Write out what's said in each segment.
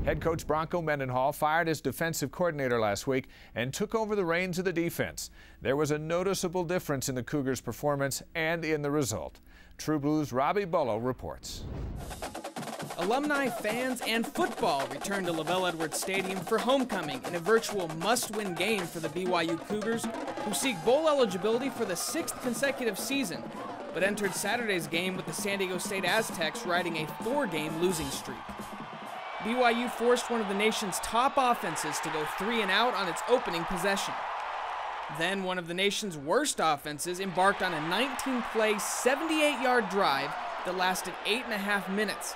Head coach Bronco Mendenhall fired his defensive coordinator last week and took over the reins of the defense. There was a noticeable difference in the Cougars' performance and in the result. True Blue's Robbie Bullough reports. Alumni, fans, and football returned to LaVell Edwards Stadium for homecoming in a virtual must-win game for the BYU Cougars, who seek bowl eligibility for the 6th consecutive season, but entered Saturday's game with the San Diego State Aztecs riding a 4-game losing streak. BYU forced one of the nation's top offenses to go 3 and out on its opening possession. Then one of the nation's worst offenses embarked on a 19-play, 78-yard drive that lasted 8.5 minutes.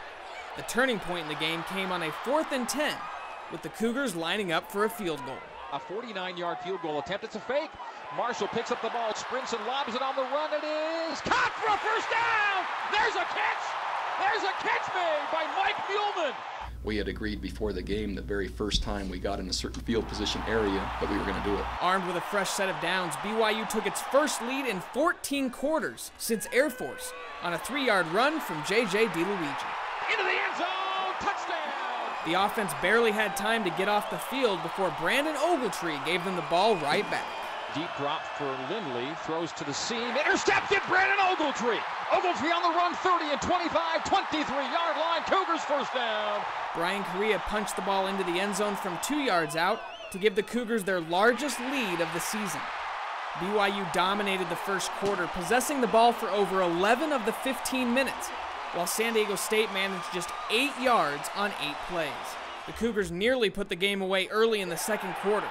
The turning point in the game came on a 4th and 10, with the Cougars lining up for a field goal. A 49-yard field goal attempt. It's a fake. Marshall picks up the ball, sprints and lobs it on the run. It is caught for a first down. There's a catch. There's a catch made by Mike Muehlman. We had agreed before the game the very first time we got in a certain field position area that we were going to do it. Armed with a fresh set of downs, BYU took its first lead in 14 quarters since Air Force on a 3-yard run from J.J. DiLuigi. Into the end zone, touchdown! The offense barely had time to get off the field before Brandon Ogletree gave them the ball right back. Deep drop for Lindley, throws to the seam, intercepted, Brandon Ogletree! Ogletree on the run, 30 and 25, 23-yard line, Cougars first down. Brian Correa punched the ball into the end zone from 2 yards out to give the Cougars their largest lead of the season. BYU dominated the first quarter, possessing the ball for over 11 of the 15 minutes, while San Diego State managed just 8 yards on 8 plays. The Cougars nearly put the game away early in the second quarter.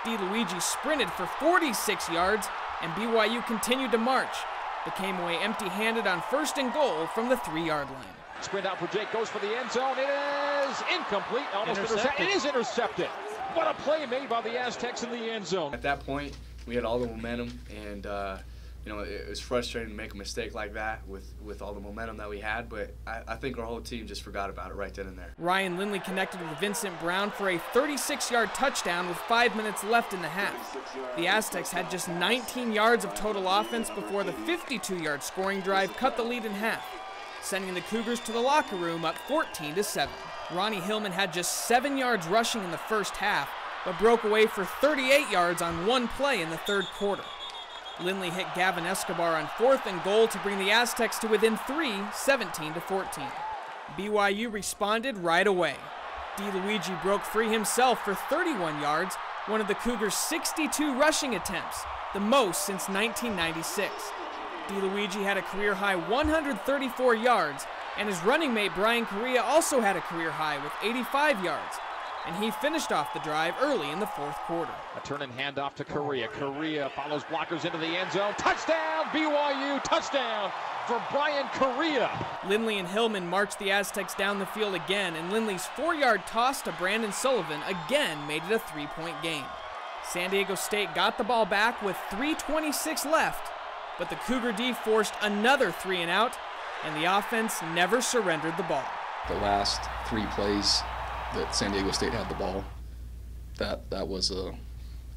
DiLuigi sprinted for 46 yards, and BYU continued to march, but came away empty-handed on 1st and goal from the 3-yard line. Sprint out for Jake, goes for the end zone. It is incomplete, almost intercepted. It is intercepted. What a play made by the Aztecs in the end zone. At that point, we had all the momentum, and you know, it was frustrating to make a mistake like that with all the momentum that we had, but I think our whole team just forgot about it right then and there. Ryan Lindley connected with Vincent Brown for a 36-yard touchdown with 5 minutes left in the half. The Aztecs had just 19 yards of total offense before the 52-yard scoring drive cut the lead in half, sending the Cougars to the locker room up 14-7. Ronnie Hillman had just 7 yards rushing in the first half, but broke away for 38 yards on 1 play in the third quarter. Lindley hit Gavin Escobar on 4th and goal to bring the Aztecs to within 3, 17-14. BYU responded right away. DiLuigi broke free himself for 31 yards, one of the Cougars' 62 rushing attempts, the most since 1996. DiLuigi had a career-high 134 yards, and his running mate Brian Correa also had a career-high with 85 yards, and he finished off the drive early in the 4th quarter. A turn and handoff to Correa. Correa follows blockers into the end zone. Touchdown, BYU, touchdown for Brian Correa. Lindley and Hillman marched the Aztecs down the field again, and Lindley's 4-yard toss to Brandon Sullivan again made it a 3-point game. San Diego State got the ball back with 3:26 left, but the Cougar D forced another 3 and out, and the offense never surrendered the ball. The last 3 plays that San Diego State had the ball, that was a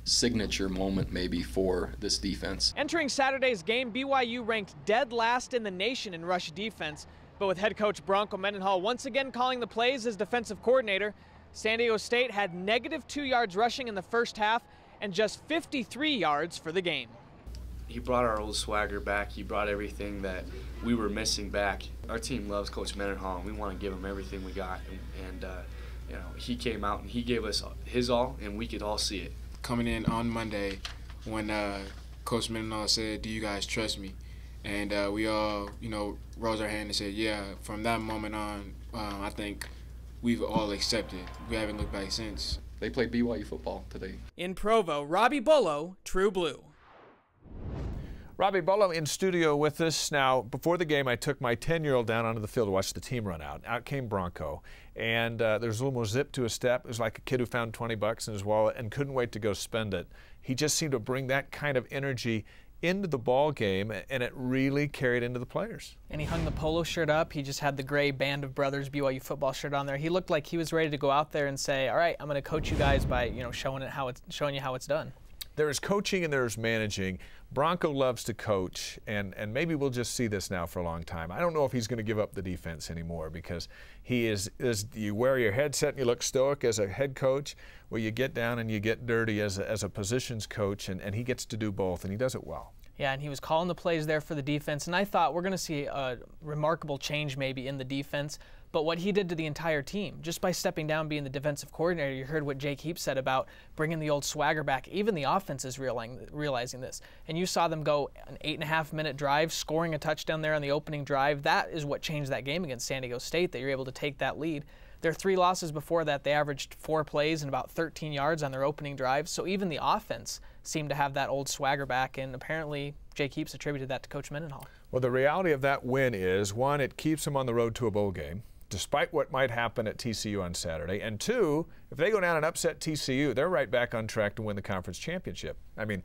signature moment maybe for this defense. Entering Saturday's game, BYU ranked dead last in the nation in rush defense, but with head coach Bronco Mendenhall once again calling the plays as defensive coordinator, San Diego State had -2 yards rushing in the first half and just 53 yards for the game. He brought our old swagger back. He brought everything that we were missing back. Our team loves Coach Mendenhall, and we want to give him everything we got. And you know, he came out and he gave us his all, and we could all see it. Coming in on Monday, when Coach Mendenhall said, "Do you guys trust me?" and we all, you know, rose our hand and said, "Yeah." From that moment on, I think we've all accepted. We haven't looked back since. They played BYU football today. In Provo, Robbie Bullough, True Blue. Robbie Bullough in studio with us. Now, before the game, I took my 10-year-old down onto the field to watch the team run out. Out came Bronco, and there's a little more zip to his step. It was like a kid who found 20 bucks in his wallet and couldn't wait to go spend it. He just seemed to bring that kind of energy into the ball game, and it really carried into the players. And he hung the polo shirt up. He just had the gray Band of Brothers BYU football shirt on there. He looked like he was ready to go out there and say, "All right, I'm going to coach you guys by, you know, showing you how it's done." There's coaching and there's managing. Bronco loves to coach, and maybe we'll just see this now for a long time. I don't know if he's going to give up the defense anymore, because he is you wear your headset and you look stoic as a head coach, where you get down and you get dirty as a positions coach, and he gets to do both, and he does it well. Yeah, and he was calling the plays there for the defense, and I thought we're going to see a remarkable change maybe in the defense. But what he did to the entire team, just by stepping down, being the defensive coordinator, you heard what Jake Heap said about bringing the old swagger back. Even the offense is realizing this. And you saw them go an 8.5-minute drive, scoring a touchdown there on the opening drive. That is what changed that game against San Diego State, that you're able to take that lead. Their 3 losses before that, they averaged 4 plays and about 13 yards on their opening drive. So even the offense seemed to have that old swagger back, and apparently Jake Heaps attributed that to Coach Mendenhall. Well, the reality of that win is, 1, it keeps them on the road to a bowl game, despite what might happen at TCU on Saturday. And 2, if they go down and upset TCU, they're right back on track to win the conference championship. I mean,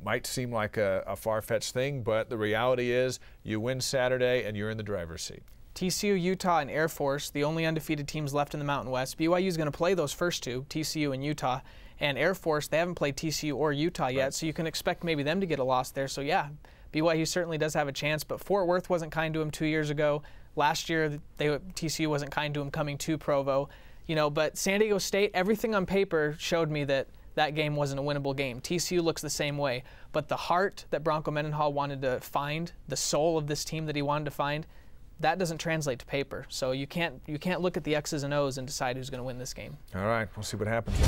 might seem like a far-fetched thing, but the reality is you win Saturday and you're in the driver's seat. TCU, Utah, and Air Force, the only undefeated teams left in the Mountain West. BYU is going to play those first 2, TCU and Utah. And Air Force, they haven't played TCU or Utah yet, right. So you can expect maybe them to get a loss there. So yeah, BYU certainly does have a chance, but Fort Worth wasn't kind to him 2 years ago. Last year, TCU wasn't kind to him coming to Provo. But San Diego State, everything on paper showed me that that game wasn't a winnable game. TCU looks the same way. But the heart that Bronco Mendenhall wanted to find, the soul of this team that he wanted to find, that doesn't translate to paper. So you can't look at the X's and O's and decide who's going to win this game. All right, we'll see what happens.